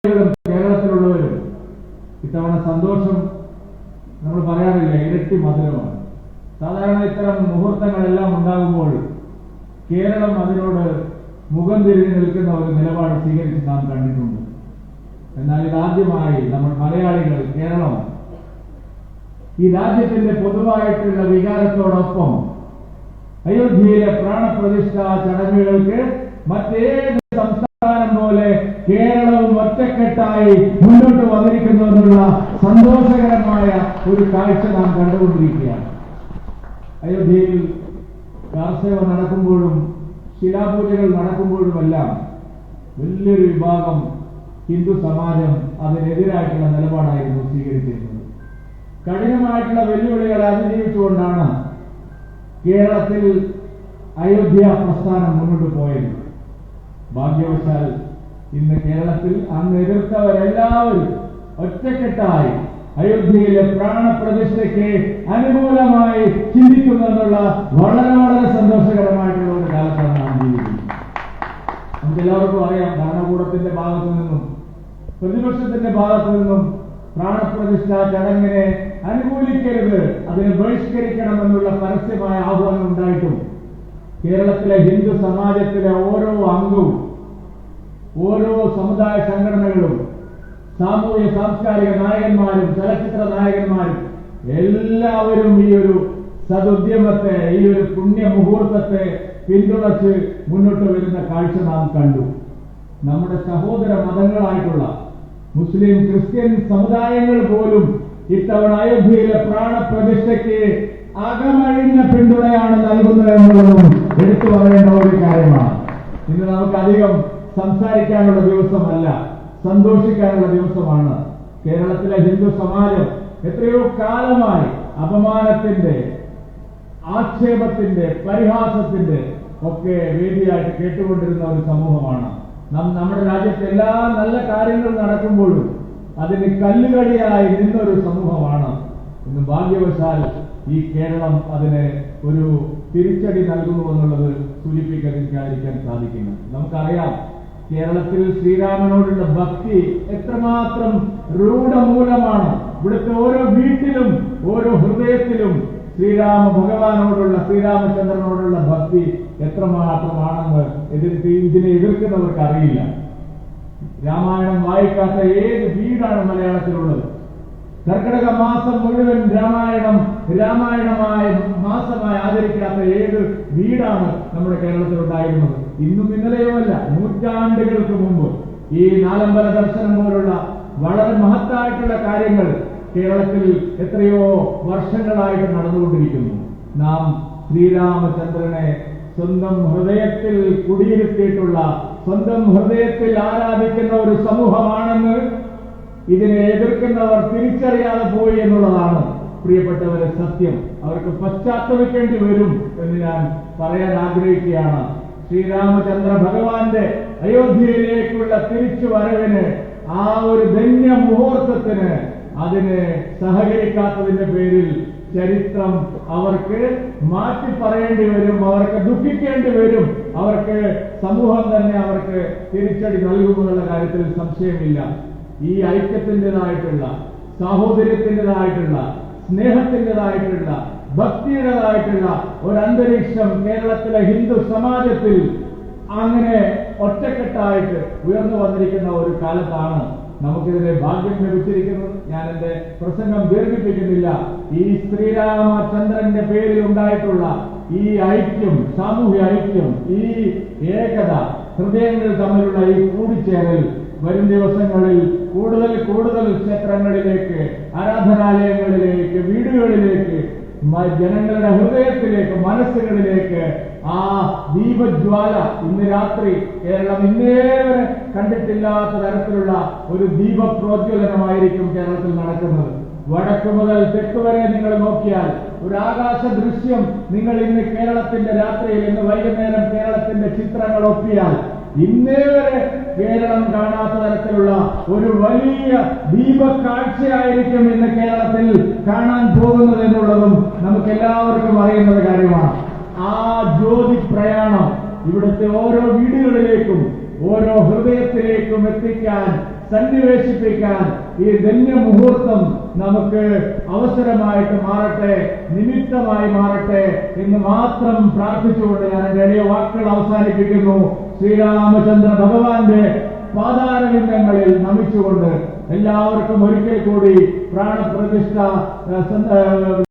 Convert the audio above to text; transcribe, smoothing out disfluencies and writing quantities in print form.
കേരളത്തിലുള്ളവരും ഇത്തവണ സന്തോഷം നമ്മൾ പറയാറില്ല, ഇരട്ടി മധുരമാണ്. സാധാരണ ഇത്തരം മുഹൂർത്തങ്ങളെല്ലാം ഉണ്ടാകുമ്പോൾ കേരളം അതിനോട് മുഖം തിരിഞ്ഞു നിൽക്കുന്ന ഒരു നിലപാട് സ്വീകരിച്ച് നാം കണ്ടിട്ടുണ്ട്. എന്നാൽ ഇതാദ്യമായി നമ്മൾ മലയാളികൾ, കേരളം ഈ രാജ്യത്തിന്റെ പൊതുവായിട്ടുള്ള വികാരത്തോടൊപ്പം അയോധ്യയിലെ പ്രാണപ്രതിഷ്ഠാ ചടങ്ങുകൾക്ക് മറ്റേത് സംസ്ഥാനം പോലെ കേരളവും ഒറ്റക്കെട്ടായി മുന്നോട്ട് വന്നിരിക്കുന്നു എന്നുള്ള സന്തോഷകരമായ ഒരു കാഴ്ച നാം കണ്ടുകൊണ്ടിരിക്കുകയാണ്. അയോധ്യയിൽ കാർസേവ നടക്കുമ്പോഴും ശിലാപൂജകൾ നടക്കുമ്പോഴുമെല്ലാം വലിയൊരു വിഭാഗം ഹിന്ദു സമാജം അതിനെതിരായിട്ടുള്ള നിലപാടായിരുന്നു സ്വീകരിച്ചിരുന്നത്. കഠിനമായിട്ടുള്ള വെല്ലുവിളികളെ അതിജീവിച്ചുകൊണ്ടാണ് കേരളത്തിൽ അയോധ്യ പ്രസ്ഥാനം മുന്നോട്ട് പോയത്. ഭാഗ്യവശാൽ ഇന്ന് കേരളത്തിൽ അന്ന് എതിർത്തവരെല്ലാവരും ഒറ്റക്കെട്ടായി അയോധ്യയിലെ പ്രാണപ്രതിഷ്ഠയ്ക്ക് അനുകൂലമായി ചിന്തിക്കുന്നു എന്നുള്ള വളരെ വളരെ സന്തോഷകരമായിട്ടുള്ള ഒരു കാലത്താണ് നാം ജീവിക്കുന്നത്. നമുക്ക് എല്ലാവർക്കും അറിയാം, ഭരണകൂടത്തിന്റെ ഭാഗത്തു നിന്നും പ്രതിപക്ഷത്തിന്റെ ഭാഗത്തു നിന്നും പ്രാണപ്രതിഷ്ഠാ ചടങ്ങിനെ അനുകൂലിക്കരുത്, അതിനെ ബഹിഷ്കരിക്കണമെന്നുള്ള പരസ്യമായ ആഹ്വാനം ഉണ്ടായിട്ടും കേരളത്തിലെ ഹിന്ദു സമാജത്തിലെ ഓരോ അംഗവും ഓരോ സമുദായ സംഘടനകളും സാമൂഹ്യ സാംസ്കാരിക നായകന്മാരും ചലച്ചിത്ര നായകന്മാരും എല്ലാവരും ഈ ഒരു സദുദ്യമത്തെ, ഈ ഒരു പുണ്യ മുഹൂർത്തത്തെ പിന്തുണച്ച് മുന്നോട്ട് വരുന്ന കാഴ്ച നാം കണ്ടു. നമ്മുടെ സഹോദര മതങ്ങളായിട്ടുള്ള മുസ്ലിം ക്രിസ്ത്യൻ സമുദായങ്ങൾ പോലും ഇത്തവണ അയോധ്യയിലെ പ്രാണപ്രതിഷ്ഠയ്ക്ക് അകമഴിഞ്ഞ പിന്തുണയാണ് നൽകുന്നത് എന്നുള്ളതും എടുത്തു പറയേണ്ട ഒരു കാര്യമാണ്. ഇന്ന് നമുക്ക് അധികം സംസാരിക്കാനുള്ള ദിവസമല്ല, സന്തോഷിക്കാനുള്ള ദിവസമാണ്. കേരളത്തിലെ ഹിന്ദു സമാജം എത്രയോ കാലമായി അപമാനത്തിന്റെ, ആക്ഷേപത്തിന്റെ, പരിഹാസത്തിന്റെ ഒക്കെ വേദിയായിട്ട് കേട്ടുകൊണ്ടിരുന്ന ഒരു സമൂഹമാണ്. നമ്മുടെ രാജ്യത്ത് എല്ലാ നല്ല കാര്യങ്ങളും നടക്കുമ്പോഴും അതിന് കല്ലുകടിയായി നിന്നൊരു സമൂഹമാണ്. ഇന്ന് ഭാഗ്യവശാൽ ഈ കേരളം അതിന് ഒരു തിരിച്ചടി നൽകുന്നു എന്നുള്ളത് സൂചിപ്പിക്കാതിരിക്കാൻ സാധിക്കില്ല. നമുക്കറിയാം, കേരളത്തിൽ ശ്രീരാമനോടുള്ള ഭക്തി എത്രമാത്രം രൂഢമൂലമാണ്. ഇവിടുത്തെ ഓരോ വീട്ടിലും ഓരോ ഹൃദയത്തിലും ശ്രീരാമ ഭഗവാനോടുള്ള, ശ്രീരാമചന്ദ്രനോടുള്ള ഭക്തി എത്രമാത്രമാണെന്ന് ഇതിനെ എതിർക്കുന്നവർക്ക് അറിയില്ല. രാമായണം വായിക്കാത്ത ഏത് വീടാണ് മലയാളത്തിലുള്ളത്? കർക്കിടക മാസം മുഴുവൻ രാമായണമായ മാസമായി ആചരിക്കാത്ത ഏത് വീടാണ് നമ്മുടെ കേരളത്തിലുണ്ടായിരുന്നത്? ഇന്നും ഇന്നലെയുമല്ല, നൂറ്റാണ്ടുകൾക്ക് മുമ്പ് ഈ നാലമ്പല ദർശനം പോലുള്ള വളരെ മഹത്തായിട്ടുള്ള കാര്യങ്ങൾ കേരളത്തിൽ എത്രയോ വർഷങ്ങളായിട്ട് നടന്നുകൊണ്ടിരിക്കുന്നു. നാം ശ്രീരാമചന്ദ്രനെ സ്വന്തം ഹൃദയത്തിൽ കുടിയിരുത്തിയിട്ടുള്ള, സ്വന്തം ഹൃദയത്തിൽ ആരാധിക്കുന്ന ഒരു സമൂഹമാണെന്ന് ഇതിനെ എതിർക്കുന്നവർ തിരിച്ചറിയാതെ പോയി എന്നുള്ളതാണ് പ്രിയപ്പെട്ടവരെ സത്യം. അവർക്ക് പശ്ചാത്തപിക്കേണ്ടി വരും എന്ന് ഞാൻ പറയാൻ ആഗ്രഹിക്കുകയാണ്. ശ്രീരാമചന്ദ്ര ഭഗവാന്റെ അയോധ്യയിലേക്കുള്ള തിരിച്ചു വരവിന്, ആ ഒരു ധന്യ മുഹൂർത്തത്തിന് അതിന് സഹകരിക്കാത്തതിന്റെ പേരിൽ ചരിത്രം അവർക്ക് മാറ്റി പറയേണ്ടി വരും, അവർക്ക് ദുഃഖിക്കേണ്ടി വരും, അവർക്ക് സമൂഹം തന്നെ അവർക്ക് തിരിച്ചടി നൽകുമെന്നുള്ള കാര്യത്തിൽ സംശയമില്ല. ഈ ഐക്യത്തിൻ്റെതായിട്ടുള്ള, സാഹോദര്യത്തിൻ്റെതായിട്ടുള്ള, സ്നേഹത്തിൻ്റെതായിട്ടുള്ള, ഭക്തിയുടേതായിട്ടുള്ള ഒരു അന്തരീക്ഷം കേരളത്തിലെ ഹിന്ദു സമാജത്തിൽ അങ്ങനെ ഒറ്റക്കെട്ടായിട്ട് ഉയർന്നു വന്നിരിക്കുന്ന ഒരു കാലത്താണ് നമുക്കിതിനെ ഭാഗ്യം ലഭിച്ചിരിക്കുന്നത്. ഞാൻ എന്റെ പ്രസംഗം ദീർഘിപ്പിക്കുന്നില്ല. ഈ ശ്രീരാമചന്ദ്രന്റെ പേരിൽ ഉണ്ടായിട്ടുള്ള ഈ ഐക്യം, സാമൂഹ്യ ഐക്യം, ഈ ഏകത, ഹൃദയങ്ങൾ തമ്മിലുള്ള ഈ കൂടിച്ചേരൽ വരും ദിവസങ്ങളിൽ കൂടുതൽ കൂടുതൽ ക്ഷേത്രങ്ങളിലേക്ക്, ആരാധനാലയങ്ങളിലേക്ക്, വീടുകളിലേക്ക്, ജനങ്ങളുടെ ഹൃദയത്തിലേക്ക്, മനസ്സുകളിലേക്ക് ആ ദീപജ്വാല ഇന്ന് രാത്രി കേരളം ഇന്നേ വരെ കണ്ടിട്ടില്ലാത്ത തരത്തിലുള്ള ഒരു ദീപപ്രോജ്വലനമായിരിക്കും കേരളത്തിൽ നടക്കുന്നത്. വടക്ക് മുതൽ തെക്ക് വരെ നിങ്ങൾ നോക്കിയാൽ ഒരു ആകാശ ദൃശ്യം നിങ്ങൾ ഇന്ന് കേരളത്തിന്റെ രാത്രിയിൽ, ഇന്ന് വൈകുന്നേരം കേരളത്തിന്റെ ചിത്രങ്ങൾ ഒപ്പിയാൽ ഇന്നേ വരെ കേരളം കാണാത്ത തരത്തിലുള്ള ഒരു വലിയ ദീപക്കാഴ്ചയായിരിക്കും ഇന്ന് കേരളത്തിൽ കാണാൻ പോകുന്നത് എന്നുള്ളതും നമുക്ക് എല്ലാവർക്കും അറിയുന്ന കാര്യമാണ്. ആ ജ്യോതി പ്രയാണം ഇവിടുത്തെ ഓരോ വീടുകളിലേക്കും ഓരോ ഹൃദയത്തിലേക്കും എത്തിക്കാൻ സന്നിവേശിപ്പിക്കാൻ ഈ ധന്യ മുഹൂർത്തം നമുക്ക് അവസരമായിട്ട് മാറട്ടെ, നിമിത്തമായി മാറട്ടെ എന്ന് മാത്രം പ്രാർത്ഥിച്ചുകൊണ്ട് ഞാൻ എന്റെ എളിയ വാക്കുകൾ അവസാനിപ്പിക്കുന്നു. ശ്രീരാമചന്ദ്ര ഭഗവാന്റെ പാതാരവിന്ദങ്ങളിൽ നമിച്ചുകൊണ്ട് എല്ലാവർക്കും ഒരിക്കൽ കൂടി പ്രാണപ്രതിഷ്ഠ